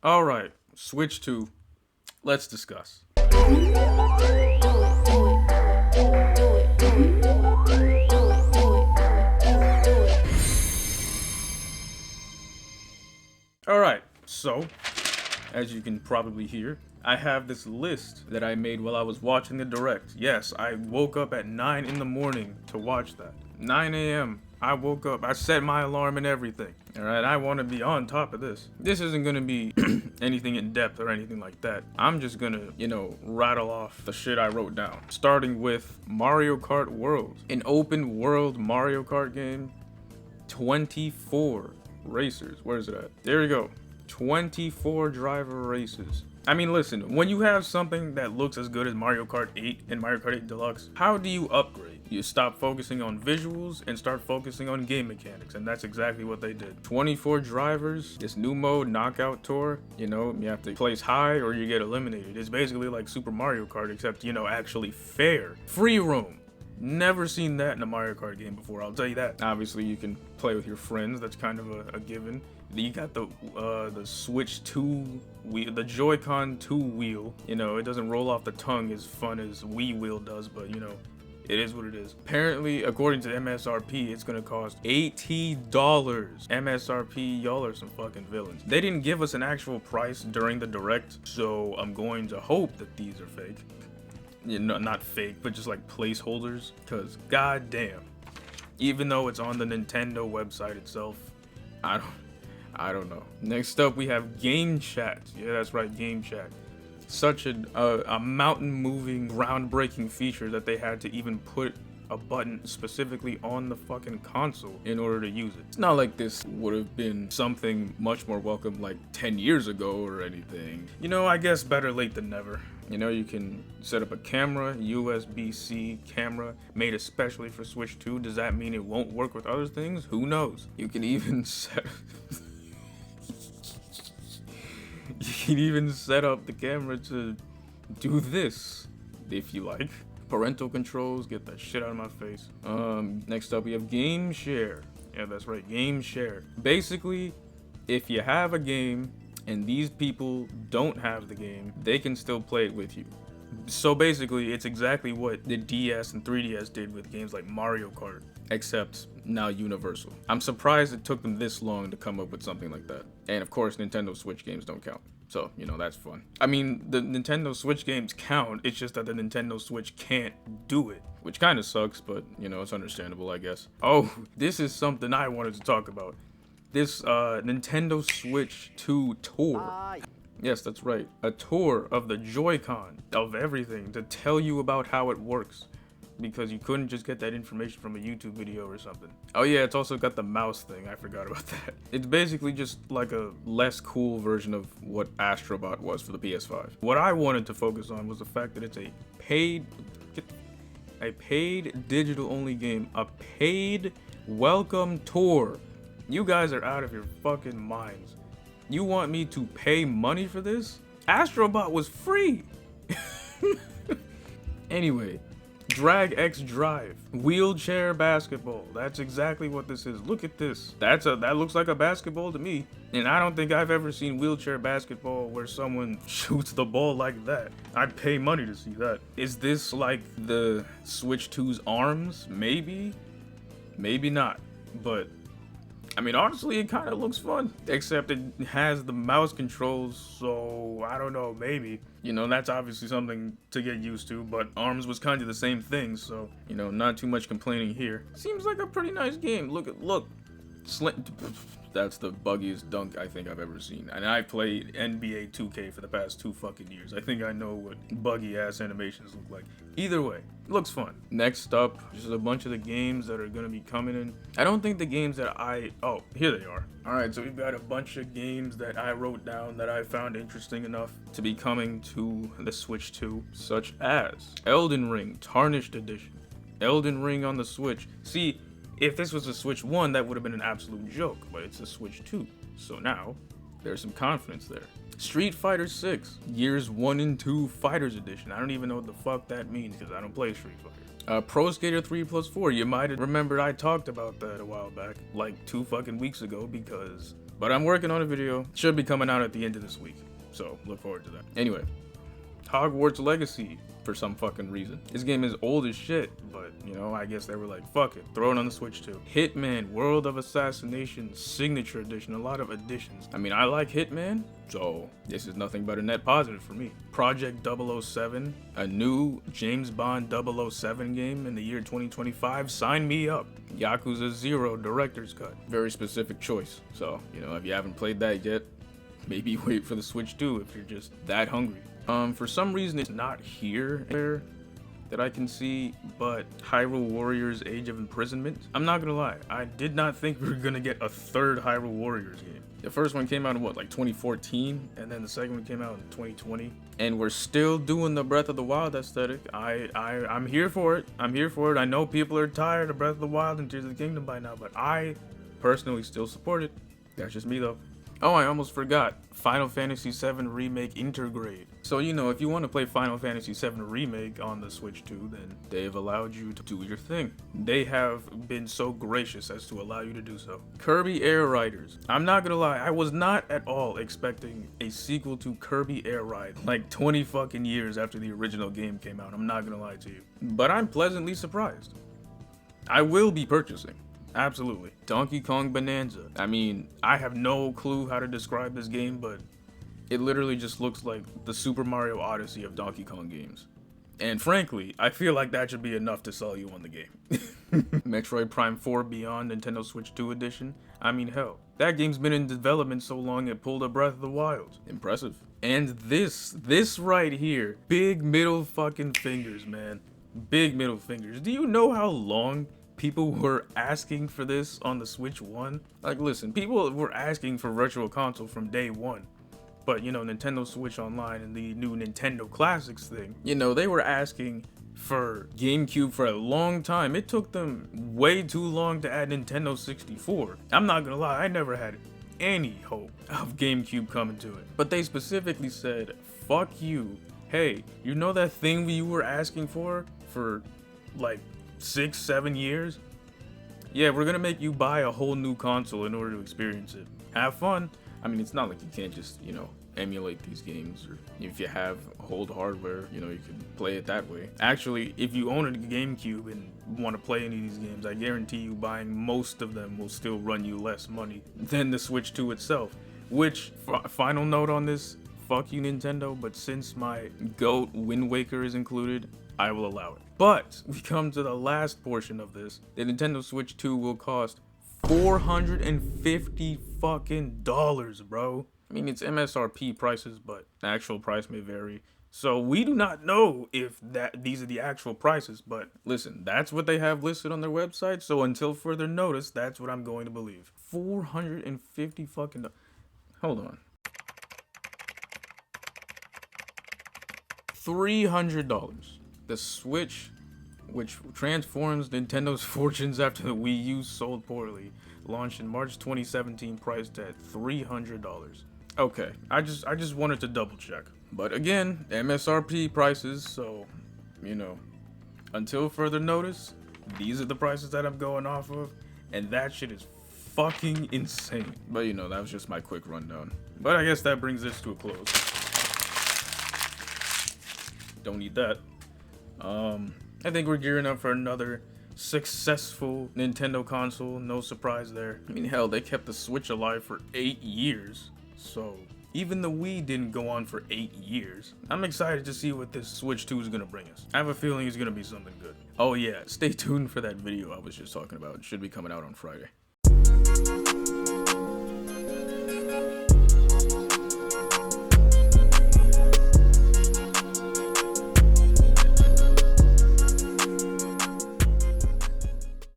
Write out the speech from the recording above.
Alright, Switch 2. Let's discuss. Alright, so, as you can probably hear, I have this list that I made while I was watching the Direct. Yes, I woke up at 9 in the morning to watch that. 9 a.m. I woke up, I set my alarm and everything. Alright, I want to be on top of this. This isn't going to be anything in depth or anything like that. I'm just going to, rattle off the shit I wrote down. Starting with Mario Kart World. An open world Mario Kart game. 24 racers. Where is it at? There we go. 24 driver races. I mean, listen, when you have something that looks as good as Mario Kart 8 and Mario Kart 8 Deluxe, how do you upgrade? You stop focusing on visuals and start focusing on game mechanics, and that's exactly what they did. 24 drivers, this new mode, Knockout Tour, you have to place high or you get eliminated. It's basically like Super Mario Kart, except, actually fair. Free roam. Never seen that in a Mario Kart game before, I'll tell you that. Obviously, you can play with your friends, that's kind of a given. You got the Switch 2 wheel, the Joy-Con 2 wheel. It doesn't roll off the tongue as fun as Wii wheel does, but it is what it is. Apparently, according to MSRP, it's gonna cost $80. MSRP, y'all are some fucking villains. They didn't give us an actual price during the Direct, so I'm going to hope that these are fake. Not fake, but just like placeholders, because goddamn. Even though it's on the Nintendo website itself, I don't know. Next up, we have Game Chat. Yeah, that's right, Game Chat. Such a mountain-moving, groundbreaking feature that they had to even put a button specifically on the fucking console in order to use it. It's not like this would have been something much more welcome like 10 years ago or anything. I guess better late than never. You can set up a camera, USB-C camera, made especially for Switch 2. Does that mean it won't work with other things? Who knows? You can even set... You can even set up the camera to do this, if you like. Parental controls, get that shit out of my face. Next up we have Game Share. Yeah, that's right, Game Share. Basically, if you have a game and these people don't have the game, they can still play it with you. So basically, it's exactly what the DS and 3DS did with games like Mario Kart, except now universal. I'm surprised it took them this long to come up with something like that. And of course, Nintendo Switch games don't count. So, that's fun. I mean, the Nintendo Switch games count, it's just that the Nintendo Switch can't do it, which kind of sucks, but, it's understandable, I guess. Oh, this is something I wanted to talk about. This Nintendo Switch 2 tour. Yes, that's right. A tour of the Joy-Con, of everything, to tell you about how it works. Because you couldn't just get that information from a YouTube video or something. Oh yeah, it's also got the mouse thing, I forgot about that. It's basically just like a less cool version of what Astrobot was for the PS5. What I wanted to focus on was the fact that it's a paid digital only game, a paid welcome tour. You guys are out of your fucking minds. You want me to pay money for this? Astrobot was free. Anyway, Drag X Drive, wheelchair basketball. That's exactly what this is. Look at this. That looks like a basketball to me. And I don't think I've ever seen wheelchair basketball where someone shoots the ball like that. I'd pay money to see that. Is this like the Switch 2's arms? Maybe. Maybe not. But I mean, honestly, it kind of looks fun, except it has the mouse controls, so I don't know, maybe. That's obviously something to get used to, but ARMS was kind of the same thing, so, not too much complaining here. Seems like a pretty nice game. Look. That's the buggiest dunk I think I've ever seen. And I played NBA 2K for the past 2 fucking years. I think I know what buggy ass animations look like. Either way, looks fun. Next up, just a bunch of the games that are gonna be coming in. I don't think the games that oh, here they are. Alright, so we've got a bunch of games that I wrote down that I found interesting enough to be coming to the Switch 2, such as Elden Ring Tarnished Edition. Elden Ring on the Switch. See, if this was a Switch 1, that would have been an absolute joke, but it's a Switch 2. So now, there's some confidence there. Street Fighter 6, Years 1 and 2 Fighters Edition. I don't even know what the fuck that means because I don't play Street Fighter. Pro Skater 3+4. You might have remembered I talked about that a while back, like 2 fucking weeks ago, because But I'm working on a video. It should be coming out at the end of this week. So look forward to that. Anyway, Hogwarts Legacy, for some fucking reason. This game is old as shit, but you know, I guess they were like, fuck it, throw it on the Switch too. Hitman World of Assassination Signature Edition, a lot of additions. I mean, I like Hitman, so this is nothing but a net positive for me. Project 007, a new James Bond 007 game in the year 2025, sign me up. Yakuza 0 Director's Cut, very specific choice. So, you know, if you haven't played that yet, maybe wait for the Switch 2 if you're just that hungry. For some reason it's not here that I can see, but Hyrule Warriors Age of Imprisonment. I'm not gonna lie, I did not think we were gonna get a third Hyrule Warriors game. The first one came out in what, like 2014, and then the second one came out in 2020. And we're still doing the Breath of the Wild aesthetic. I'm here for it. I'm here for it. I know people are tired of Breath of the Wild and Tears of the Kingdom by now, but I personally still support it. That's just me though. Oh, I almost forgot. Final Fantasy VII Remake Intergrade. So, you know, if you want to play Final Fantasy VII Remake on the Switch 2, then they've allowed you to do your thing. They have been so gracious as to allow you to do so. Kirby Air Riders. I'm not gonna lie, I was not at all expecting a sequel to Kirby Air Ride like 20 fucking years after the original game came out. I'm not gonna lie to you. But I'm pleasantly surprised. I will be purchasing. Absolutely. Donkey Kong Bonanza. I mean, I have no clue how to describe this game, but it literally just looks like the Super Mario Odyssey of Donkey Kong games. And frankly, I feel like that should be enough to sell you on the game. Metroid Prime 4 Beyond Nintendo Switch 2 Edition. I mean, hell, that game's been in development so long it pulled a Breath of the Wild. Impressive. And this right here, big middle fucking fingers, man. Big middle fingers. Do you know how long people were asking for this on the Switch 1? Like, listen, people were asking for Virtual Console from day one. But, you know, Nintendo Switch Online and the new Nintendo Classics thing, you know, they were asking for GameCube for a long time. It took them way too long to add Nintendo 64. I'm not gonna lie, I never had any hope of GameCube coming to it. But they specifically said, fuck you. Hey, you know that thing you were asking for like 6-7 years? Yeah, we're gonna make you buy a whole new console in order to experience it. Have fun. I mean, it's not like you can't just, you know, emulate these games, or if you have old hardware, you know, you can play it that way. Actually, if you own a GameCube and want to play any of these games, I guarantee you buying most of them will still run you less money than the Switch 2 itself. Which, final note on this, fuck you Nintendo, but since my GOAT Wind Waker is included, I will allow it. But we come to the last portion of this. The Nintendo Switch 2 will cost $450 fucking dollars, bro. I mean, it's MSRP prices, but the actual price may vary. So we do not know if these are the actual prices, but listen, that's what they have listed on their website. So until further notice, that's what I'm going to believe. $450 fucking hold on. $300. The Switch, which transforms Nintendo's fortunes after the Wii U sold poorly, launched in March 2017, priced at $300. Okay, I just wanted to double check. But again, MSRP prices, so, you know, until further notice, these are the prices that I'm going off of, and that shit is fucking insane. But you know, that was just my quick rundown. But I guess that brings this to a close. Don't need that. I think we're gearing up for another successful Nintendo console. No surprise there. I mean, hell, they kept the Switch alive for 8 years. So even the Wii didn't go on for 8 years. I'm excited to see what this Switch 2 is gonna bring us. I have a feeling it's gonna be something good. Oh yeah, stay tuned for that video I was just talking about. It should be coming out on Friday.